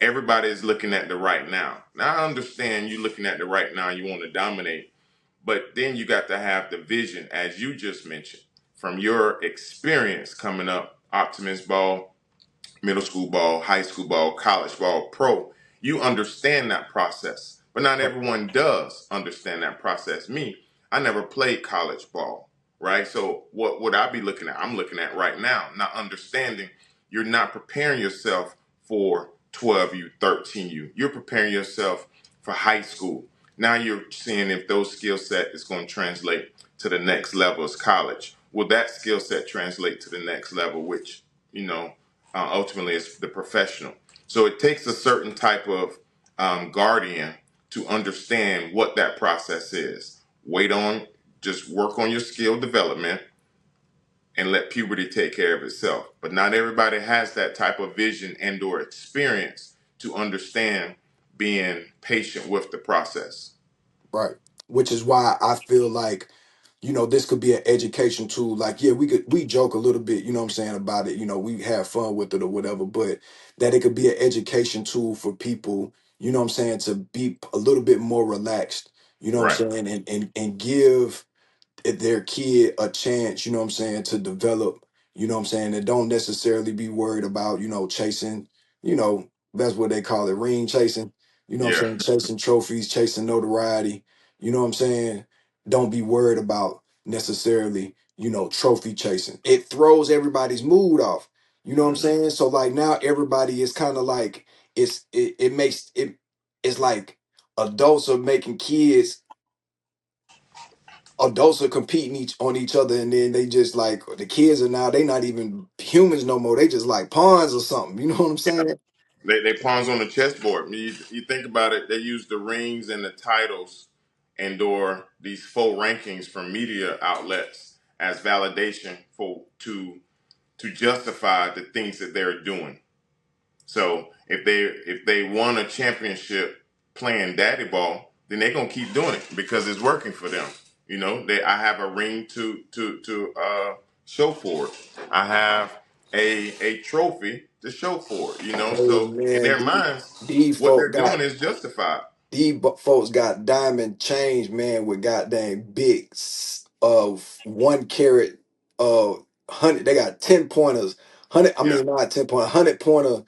everybody is looking at the right now. Now I understand you looking at the right now, you want to dominate, but then you got to have the vision, as you just mentioned, from your experience coming up, optimist ball, middle school ball, high school ball, college ball, pro. You understand that process, but not everyone does understand that process. Me, I never played college ball, right? So what would I be looking at? I'm looking at right now, not understanding you're not preparing yourself for 12U, 13U. You're preparing yourself for high school. Now you're seeing if those skill set is going to translate to the next level as college. Will that skill set translate to the next level, which, you know, ultimately is the professional. So it takes a certain type of guardian to understand what that process is. Wait on, just work on your skill development and let puberty take care of itself. But not everybody has that type of vision and or experience to understand being patient with the process. Right. Which is why I feel like, this could be an education tool. Like, yeah, we joke a little bit, what I'm saying, about it, we have fun with it or whatever, but that it could be an education tool for people, what I'm saying, to be a little bit more relaxed, what I'm Right. saying, and give their kid a chance, what I'm saying, to develop, what I'm saying, and don't necessarily be worried about, chasing, that's what they call it, ring chasing, what Yeah. I'm saying, chasing trophies, chasing notoriety, what I'm saying. Don't be worried about necessarily, trophy chasing. It throws everybody's mood off. You know what I'm Hmm. saying? So like now everybody is kind of like it makes it's like adults are making kids adults are competing on each other, and then they just like the kids are now they not even humans no more. They just like pawns or something. You know what I'm saying? They pawns on the chessboard. You think about it, they use the rings and the titles and or these full rankings from media outlets as validation for to justify the things that they're doing. So if they won a championship playing daddy ball, then they're gonna keep doing it because it's working for them. You know, I have a ring to show for it. I have a trophy to show for it. You know, Hey so in man, their minds, these what folk they're got doing is justified. folks got diamond chains, man, with goddamn big of 1 carat 100. They got 10 pointers. 100, I Yeah, mean not 10 point, 100 pointer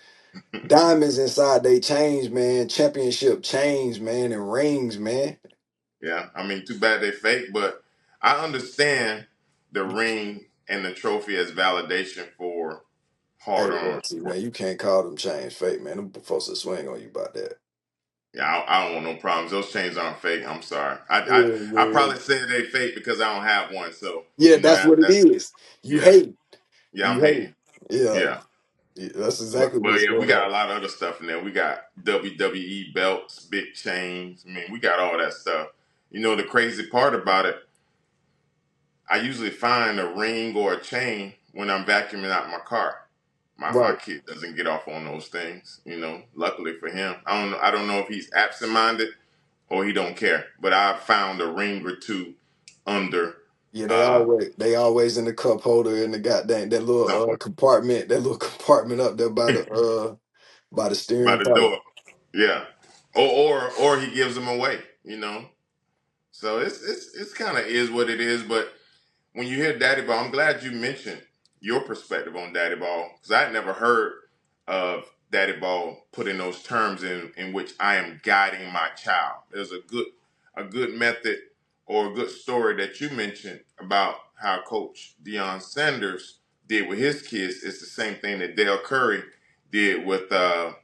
diamonds inside they chains, man. Championship chains, man, and rings, man. yeah. I mean, too bad they fake, but I understand the ring and the trophy as validation for Hey, hard earned look, see, work. man, you can't call them chains fake, man. Them folks will swing on you about that. Yeah, I don't want no problems. Those chains aren't fake. I'm sorry. I Yeah, I man. probably say they fake because I don't have one. So Yeah, you know that's what it that is. You yeah, hate. yeah, You I'm hate. hating. Yeah, Yeah, yeah, that's but exactly but what's yeah, we going got on. a lot of other stuff in there. We got WWE belts, big chains. I mean, we got all that stuff. You know, the crazy part about it, I usually find a ring or a chain when I'm vacuuming out my car. My Right. kid doesn't get off on those things. You know, luckily for him, I don't know if he's absent minded or he don't care. But I found a ring or two under Yeah, they uh always they always in the cup holder in the goddamn somewhere that little compartment up there by the by steering the column. door. Yeah. Or he gives them away, you know. So it's kind of is what it is. But when you hear Daddy Ball, I'm glad you mentioned your perspective on Daddy Ball because I had never heard of Daddy Ball put in those terms in which I am guiding my child. There's a good method or a good story that you mentioned about how Coach Deion Sanders did with his kids. It's the same thing that Dale Curry did with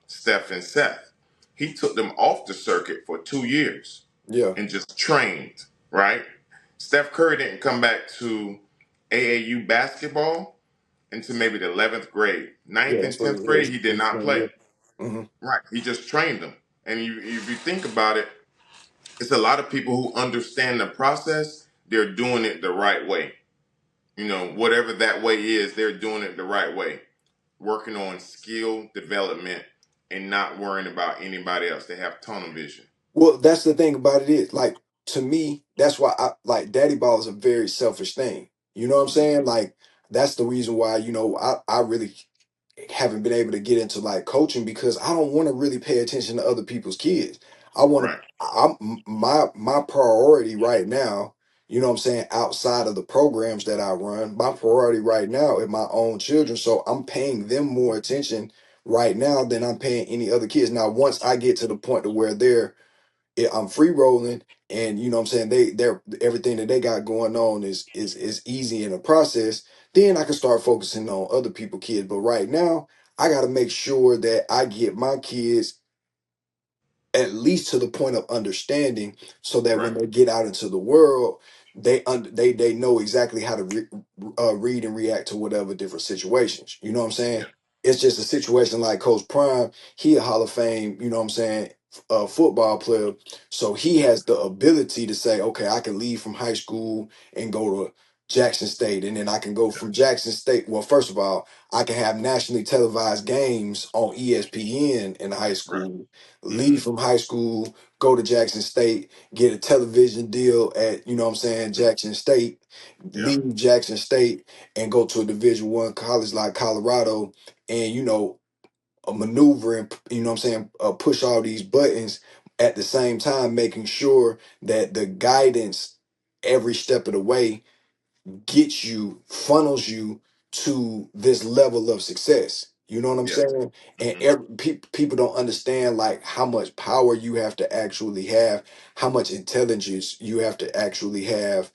Steph and Seth. He took them off the circuit for 2 years Yeah, and just trained, right? Steph Curry didn't come back to AAU basketball until maybe the 11th grade. yeah, Ninth that's and what 10th it grade, is. he did not play. Yeah. Hmm. Right. He just trained them. And if you think about it, it's a lot of people who understand the process, they're doing it the right way. You know, whatever that way is, they're doing it the right way. Working on skill development and not worrying about anybody else. They have tunnel vision. Well, that's the thing about it is like to me, that's why I like daddy ball is a very selfish thing. You know what I'm saying? Like that's the reason why, I really haven't been able to get into like coaching because I don't want to really pay attention to other people's kids. I want to. Right. My priority right now, you know what I'm saying, outside of the programs that I run, my priority right now is my own children. So I'm paying them more attention right now than I'm paying any other kids. Now, once I get to the point to where I'm free rolling, and you know what I'm saying, they're everything that they got going on is easy in the process, then I can start focusing on other people kids. But right now I got to make sure that I get my kids at least to the point of understanding, so that when Right. they get out into the world, they know exactly how to read and react to whatever different situations. You know what I'm saying? Yeah. It's just a situation like Coach Prime. He a Hall of Fame. You know what I'm saying? Football player, so he has the ability to say, okay, I can leave from high school and go to Jackson State, and then I can go Yeah. from Jackson State. Well, first of all, I can have nationally televised games on ESPN in high Right. school, Hmm. leave from high school, go to Jackson State, get a television deal at, you know what I'm saying, Jackson State, Yeah. leave Jackson State and go to a Division 1 college like Colorado, and maneuver and, you know what I'm saying, push all these buttons at the same time, making sure that the guidance every step of the way gets you, funnels you to this level of success. You know what I'm Yes. saying? And Hmm. people don't understand like how much power you have to actually have, how much intelligence you have to actually have,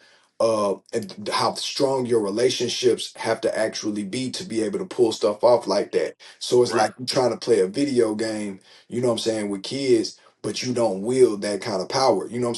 and how strong your relationships have to actually be to be able to pull stuff off like that. So it's Right. like you're trying to play a video game, you know what I'm saying, with kids, but you don't wield that kind of power. You know what I'm saying?